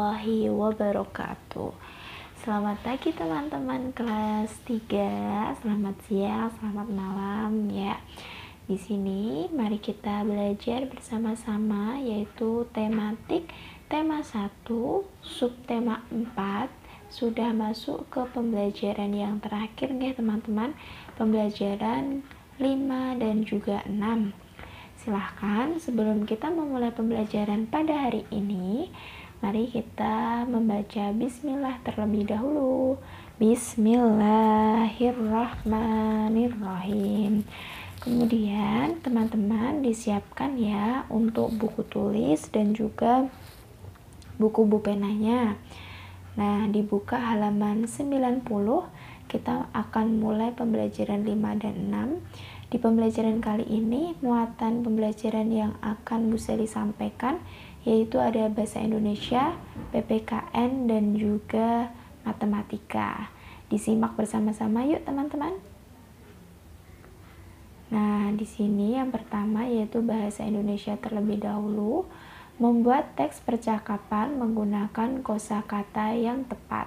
warahmatullahi wabarakatuh. Selamat pagi teman-teman kelas 3, selamat siang, selamat malam ya. Di sini mari kita belajar bersama-sama yaitu tematik tema 1, subtema 4 sudah masuk ke pembelajaran yang terakhir ya teman-teman, pembelajaran 5 dan juga 6. Silahkan sebelum kita memulai pembelajaran pada hari ini, mari kita membaca bismillah terlebih dahulu. Bismillahirrahmanirrahim. Kemudian teman-teman disiapkan ya untuk buku tulis dan juga buku penanya. Nah, dibuka halaman 90, kita akan mulai pembelajaran 5 dan 6. Di pembelajaran kali ini, muatan pembelajaran yang akan Bu Seli sampaikan yaitu ada Bahasa Indonesia, PPKN, dan juga Matematika. Disimak bersama-sama yuk teman-teman. Nah, di sini yang pertama yaitu Bahasa Indonesia terlebih dahulu, membuat teks percakapan menggunakan kosakata yang tepat.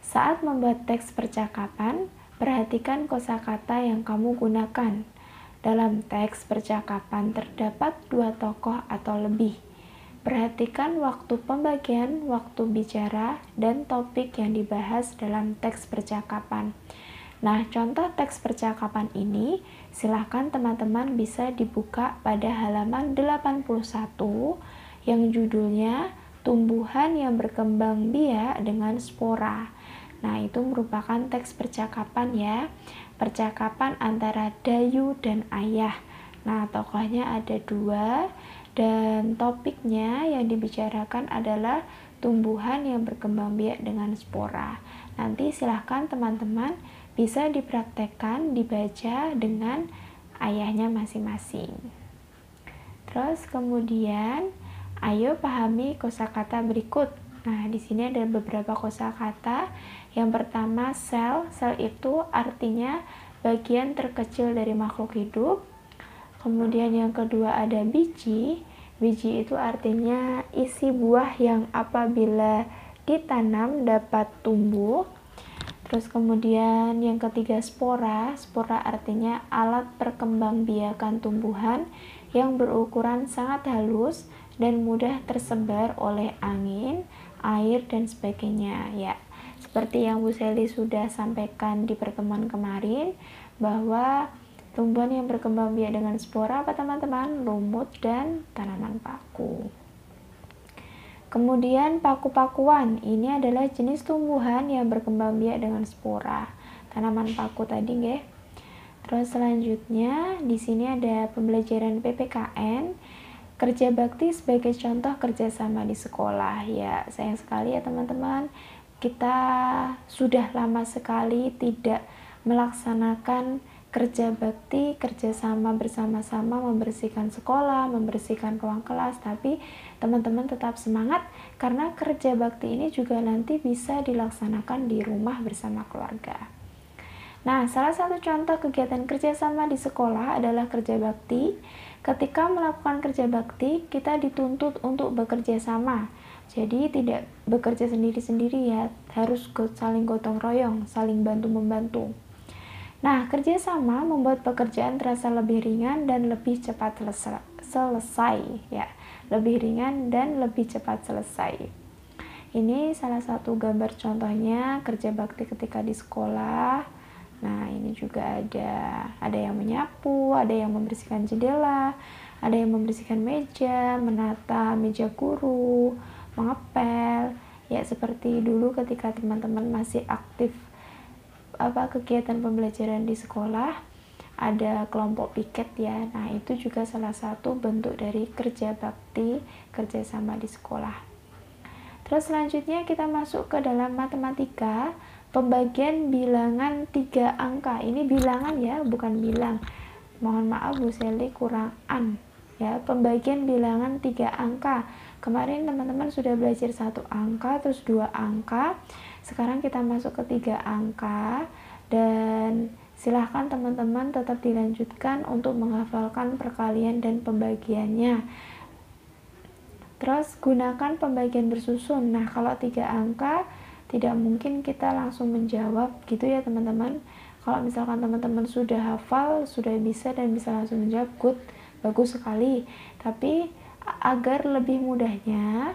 Saat membuat teks percakapan, perhatikan kosakata yang kamu gunakan. Dalam teks percakapan terdapat 2 tokoh atau lebih. Perhatikan waktu pembagian, waktu bicara, dan topik yang dibahas dalam teks percakapan. Nah, contoh teks percakapan ini silahkan teman-teman bisa dibuka pada halaman 81 yang judulnya Tumbuhan yang berkembang biak dengan spora. Nah, itu merupakan teks percakapan ya. Percakapan antara Dayu dan Ayah. Nah, tokohnya ada 2 dan topiknya yang dibicarakan adalah tumbuhan yang berkembang biak dengan spora. Nanti silahkan teman-teman bisa dipraktekkan, dibaca dengan ayahnya masing-masing. Terus kemudian, ayo pahami kosakata berikut. Nah, di sini ada beberapa kosakata. Yang pertama, sel. Sel itu artinya bagian terkecil dari makhluk hidup. Kemudian yang kedua ada biji. Biji itu artinya isi buah yang apabila ditanam dapat tumbuh. Terus kemudian yang ketiga spora. Spora artinya alat perkembangbiakan tumbuhan yang berukuran sangat halus dan mudah tersebar oleh angin, air, dan sebagainya ya. Seperti yang Bu Seli sudah sampaikan di pertemuan kemarin, bahwa tumbuhan yang berkembang biak dengan spora apa teman-teman? Lumut dan tanaman paku. Kemudian paku-pakuan, ini adalah jenis tumbuhan yang berkembang biak dengan spora. Tanaman paku tadi nggih. Terus selanjutnya di sini ada pembelajaran PPKN. Kerja bakti sebagai contoh kerjasama di sekolah. Ya, sayang sekali ya teman-teman, kita sudah lama sekali tidak melaksanakan kerja bakti, kerjasama bersama-sama membersihkan sekolah, membersihkan ruang kelas. Tapi teman-teman tetap semangat karena kerja bakti ini juga nanti bisa dilaksanakan di rumah bersama keluarga. Nah, salah satu contoh kegiatan kerjasama di sekolah adalah kerja bakti. Ketika melakukan kerja bakti, kita dituntut untuk bekerja sama. Jadi tidak bekerja sendiri-sendiri ya, harus saling gotong royong, saling bantu-membantu. Nah, kerjasama membuat pekerjaan terasa lebih ringan dan lebih cepat selesai ya. Lebih ringan dan lebih cepat selesai. Ini salah satu gambar contohnya kerja bakti ketika di sekolah. Nah, ini juga ada yang menyapu, ada yang membersihkan jendela, ada yang membersihkan meja, menata meja guru, mengepel. Ya, seperti dulu ketika teman-teman masih aktif kegiatan pembelajaran di sekolah, ada kelompok piket ya. Nah, itu juga salah satu bentuk dari kerja bakti, kerjasama di sekolah. Terus selanjutnya kita masuk ke dalam matematika, pembagian bilangan 3 angka. Ini bilangan ya, bukan bilang. Mohon maaf Bu Seli kurang ya. Pembagian bilangan 3 angka. Kemarin teman-teman sudah belajar 1 angka, terus 2 angka. Sekarang kita masuk ke 3 angka. Dan silahkan teman-teman tetap dilanjutkan untuk menghafalkan perkalian dan pembagiannya. Terus gunakan pembagian bersusun. Nah, kalau 3 angka tidak mungkin kita langsung menjawab gitu ya teman-teman. Kalau misalkan teman-teman sudah hafal, sudah bisa dan bisa langsung menjawab, good, bagus sekali. Tapi agar lebih mudahnya,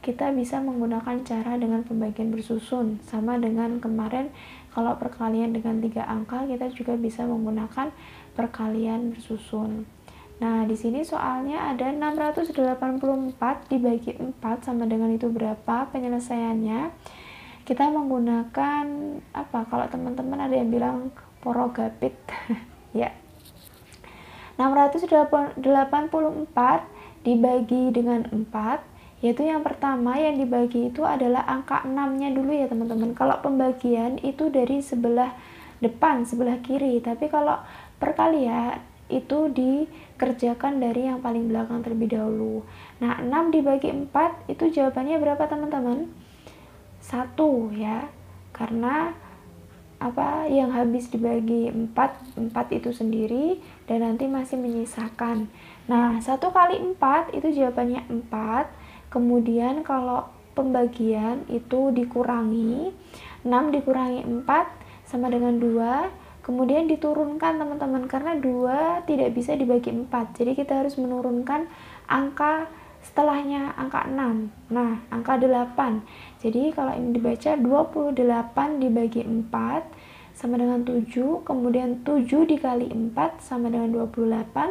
kita bisa menggunakan cara dengan pembagian bersusun. Sama dengan kemarin, kalau perkalian dengan 3 angka, kita juga bisa menggunakan perkalian bersusun. Nah, di sini soalnya ada 684 dibagi 4 sama dengan itu berapa penyelesaiannya. Kita menggunakan apa? Kalau teman-teman ada yang bilang porogapit ya. 684 dibagi dengan 4, yaitu yang pertama yang dibagi itu adalah angka 6-nya dulu ya teman-teman. Kalau pembagian itu dari sebelah depan, sebelah kiri, tapi kalau perkalian itu dikerjakan dari yang paling belakang terlebih dahulu. Nah, 6 dibagi 4 itu jawabannya berapa teman-teman? 1 ya. Karena apa yang habis dibagi 4 itu sendiri dan nanti masih menyisakan. Nah, 1 kali 4 itu jawabannya 4. Kemudian kalau pembagian itu dikurangi, 6 dikurangi 4 sama dengan 2. Kemudian diturunkan teman-teman, karena 2 tidak bisa dibagi 4, jadi kita harus menurunkan angka setelahnya, angka 6. Nah, angka 8. Jadi kalau ini dibaca 28 dibagi 4 sama dengan 7, kemudian 7 dikali 4 sama dengan 28.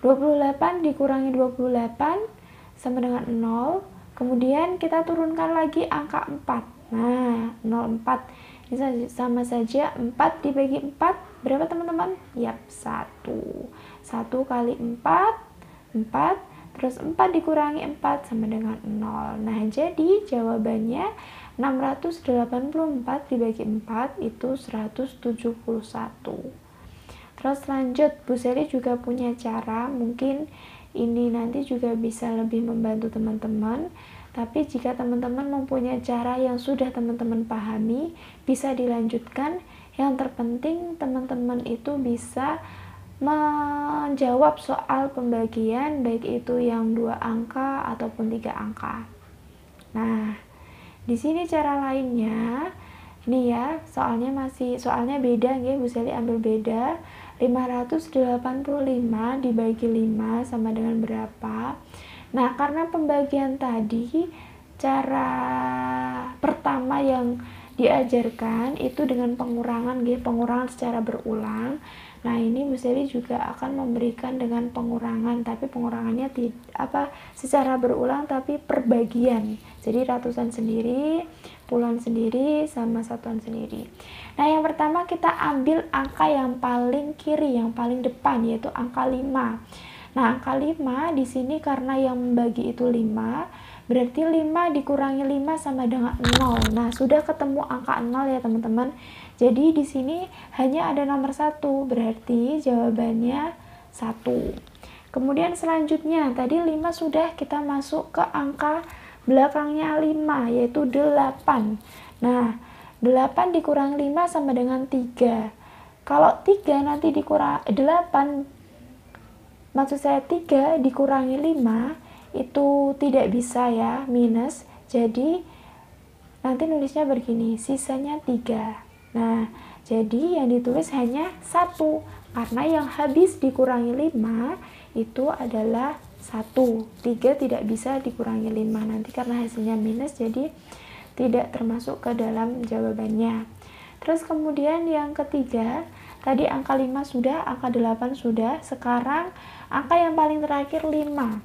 28 dikurangi 28 sama dengan 0. Kemudian kita turunkan lagi angka 4. Nah, 04. Ini sama saja, 4 dibagi 4 berapa teman-teman? Yap, 1. 1 kali 4, 4. Terus 4 dikurangi 4 sama dengan 0. Nah, jadi jawabannya 684 dibagi 4 itu 171. Terus lanjut, Bu Seli juga punya cara, mungkin ini nanti juga bisa lebih membantu teman-teman. Tapi jika teman-teman mempunyai cara yang sudah teman-teman pahami, bisa dilanjutkan. Yang terpenting teman-teman itu bisa menjawab soal pembagian, baik itu yang 2 angka ataupun 3 angka. Nah, di sini cara lainnya, nih ya, soalnya beda ya, Bu Seli ambil beda. 585 dibagi 5 sama dengan berapa? Nah, karena pembagian tadi, cara pertama yang diajarkan itu dengan pengurangan secara berulang. Nah, ini Bu Seli juga akan memberikan dengan pengurangan, tapi pengurangannya secara berulang tapi per bagian. Jadi ratusan sendiri, puluhan sendiri, sama satuan sendiri. Nah, yang pertama kita ambil angka yang paling kiri, yang paling depan, yaitu angka 5. Nah, angka 5 di sini karena yang membagi itu 5, berarti 5 dikurangi 5 sama dengan 0. Nah, sudah ketemu angka 0 ya teman-teman. Jadi di sini hanya ada nomor 1, berarti jawabannya 1. Kemudian selanjutnya, tadi 5 sudah, kita masuk ke angka belakangnya 5, yaitu 8. Nah, 8 dikurangi 5 sama dengan 3. Kalau 3 nanti dikurangi 8, maksud saya 3 dikurangi 5 itu tidak bisa ya, minus. Jadi nanti nulisnya begini, sisanya 3. Nah, jadi yang ditulis hanya 1, karena yang habis dikurangi 5 itu adalah 1. 3 tidak bisa dikurangi 5 nanti karena hasilnya minus, jadi tidak termasuk ke dalam jawabannya. Terus kemudian yang ketiga, tadi angka 5 sudah, angka 8 sudah, sekarang angka yang paling terakhir 5.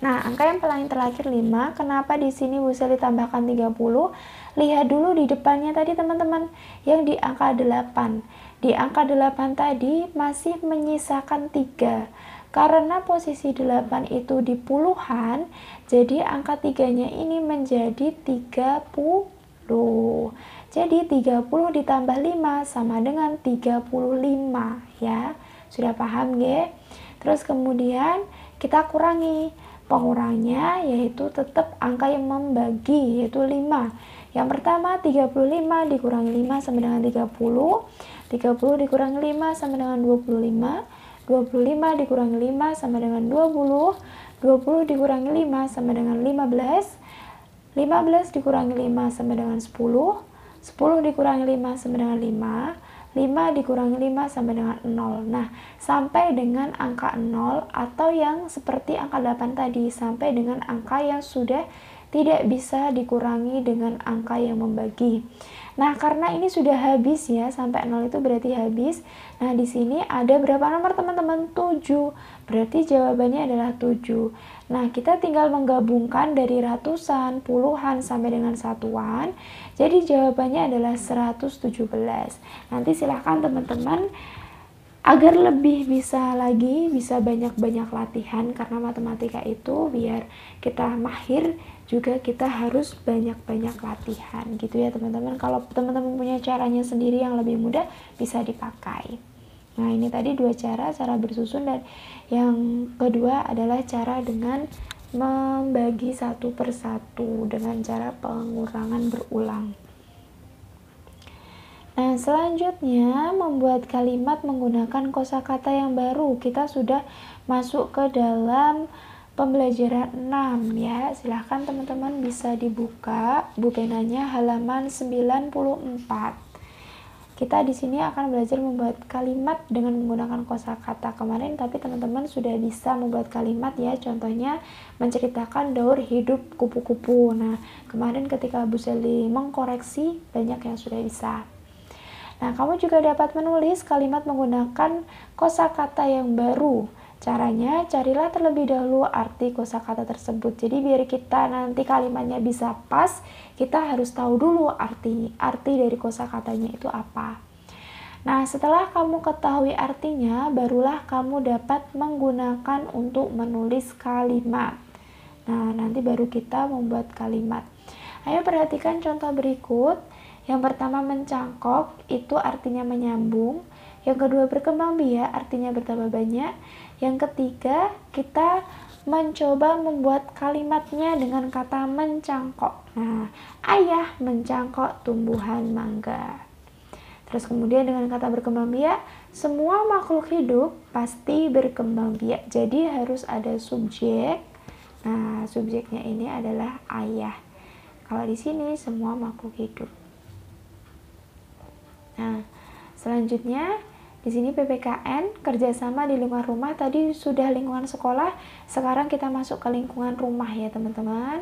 Nah, angka yang paling terakhir 5, kenapa di sini Bu Seli tambahkan 30? Lihat dulu di depannya tadi teman-teman, yang di angka 8. Di angka 8 tadi masih menyisakan 3. Karena posisi 8 itu di puluhan, jadi angka 3-nya ini menjadi 30. Jadi 30 ditambah 5 sama dengan 35 ya. Sudah paham ya? Terus kemudian kita kurangi. Pengurangnya yaitu tetap angka yang membagi, yaitu 5. Yang pertama 35 dikurangi 5 sama dengan 30. 30 dikurangi 5 sama dengan 25. 25 dikurangi 5 sama dengan 20. 20 dikurangi 5 sama dengan 15. 15 dikurangi 5 sama dengan 10. 10 dikurangi 5 sama dengan 5. 5 dikurangi 5 sama dengan 0. Nah, sampai dengan angka 0 atau yang seperti angka 8 tadi, sampai dengan angka yang sudah tidak bisa dikurangi dengan angka yang membagi. Nah, karena ini sudah habis ya, sampai 0 itu berarti habis. Nah, di sini ada berapa nomor teman-teman? 7. Berarti jawabannya adalah 7. Nah, kita tinggal menggabungkan dari ratusan, puluhan, sampai dengan satuan. Jadi jawabannya adalah 117. Nanti silahkan teman-teman agar lebih bisa lagi, bisa banyak-banyak latihan, karena matematika itu biar kita mahir juga kita harus banyak-banyak latihan gitu ya teman-teman. Kalau teman-teman punya caranya sendiri yang lebih mudah, bisa dipakai. Nah, ini tadi dua cara bersusun, dan yang kedua adalah cara dengan membagi satu per satu dengan cara pengurangan berulang. Nah, selanjutnya membuat kalimat menggunakan kosakata yang baru. Kita sudah masuk ke dalam pembelajaran 6 ya. Silahkan teman-teman bisa dibuka bupenanya halaman 94. Kita di sini akan belajar membuat kalimat dengan menggunakan kosakata kemarin, tapi teman-teman sudah bisa membuat kalimat ya. Contohnya menceritakan daur hidup kupu-kupu. Nah, kemarin ketika Bu Seli mengkoreksi, banyak yang sudah bisa. Nah, kamu juga dapat menulis kalimat menggunakan kosakata yang baru. Caranya, carilah terlebih dahulu arti kosakata tersebut. Jadi biar kita nanti kalimatnya bisa pas, kita harus tahu dulu arti dari kosakatanya itu apa. Nah, setelah kamu ketahui artinya, barulah kamu dapat menggunakan untuk menulis kalimat. Nah, nanti baru kita membuat kalimat. Ayo perhatikan contoh berikut. Yang pertama, mencangkok, itu artinya menyambung. Yang kedua, berkembang biak, artinya bertambah banyak. Yang ketiga, kita mencoba membuat kalimatnya dengan kata mencangkok. Nah, ayah mencangkok tumbuhan mangga. Terus kemudian dengan kata berkembang biak, semua makhluk hidup pasti berkembang biak. Jadi harus ada subjek. Nah, subjeknya ini adalah ayah. Kalau di sini semua makhluk hidup. Nah, selanjutnya di sini PPKN, kerjasama di lingkungan rumah. Tadi sudah lingkungan sekolah, sekarang kita masuk ke lingkungan rumah ya teman-teman.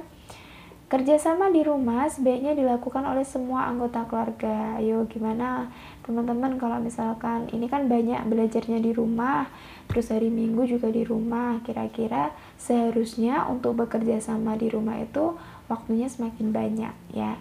Kerjasama di rumah sebaiknya dilakukan oleh semua anggota keluarga. Ayo gimana teman-teman, kalau misalkan ini kan banyak belajarnya di rumah, terus hari Minggu juga di rumah, kira-kira seharusnya untuk bekerja sama di rumah itu waktunya semakin banyak ya.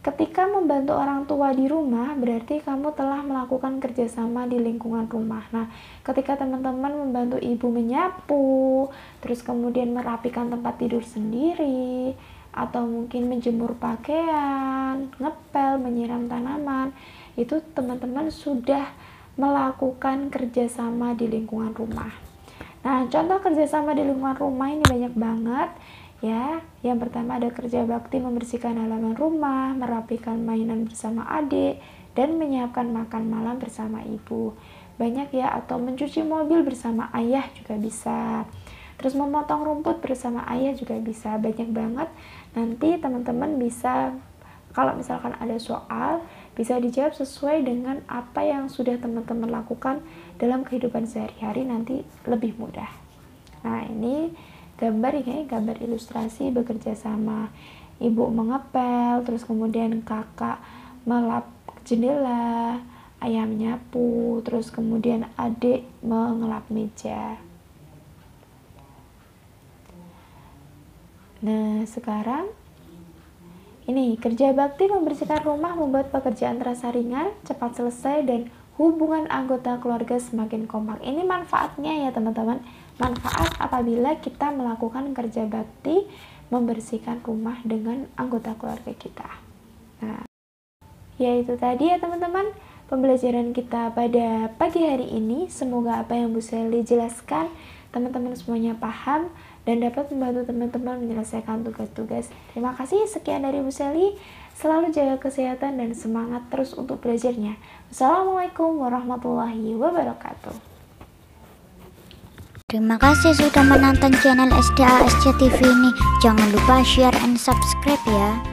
Ketika membantu orang tua di rumah, berarti kamu telah melakukan kerjasama di lingkungan rumah. Nah, ketika teman-teman membantu ibu menyapu, terus kemudian merapikan tempat tidur sendiri, atau mungkin menjemur pakaian, ngepel, menyiram tanaman, itu teman-teman sudah melakukan kerjasama di lingkungan rumah. Nah, contoh kerjasama di lingkungan rumah ini banyak banget. Ya, yang pertama ada kerja bakti membersihkan halaman rumah, merapikan mainan bersama adik, dan menyiapkan makan malam bersama ibu. Banyak ya, atau mencuci mobil bersama ayah juga bisa. Terus memotong rumput bersama ayah juga bisa. Banyak banget. Nanti teman-teman bisa, kalau misalkan ada soal, bisa dijawab sesuai dengan apa yang sudah teman-teman lakukan dalam kehidupan sehari-hari, nanti lebih mudah. Nah, ini gambar ya, gambar ilustrasi bekerja sama. Ibu mengepel, terus kemudian kakak melap jendela, ayah menyapu, terus kemudian adik mengelap meja. Nah, sekarang ini kerja bakti membersihkan rumah membuat pekerjaan terasa ringan, cepat selesai, dan hubungan anggota keluarga semakin kompak. Ini manfaatnya ya teman-teman. Manfaat apabila kita melakukan kerja bakti membersihkan rumah dengan anggota keluarga kita. Nah, yaitu tadi ya teman-teman pembelajaran kita pada pagi hari ini. Semoga apa yang Bu Seli jelaskan teman-teman semuanya paham dan dapat membantu teman-teman menyelesaikan tugas-tugas. Terima kasih, sekian dari Bu Seli. Selalu jaga kesehatan dan semangat terus untuk belajarnya. Wassalamualaikum warahmatullahi wabarakatuh. Terima kasih sudah menonton channel SDA SC TV ini. Jangan lupa share and subscribe ya.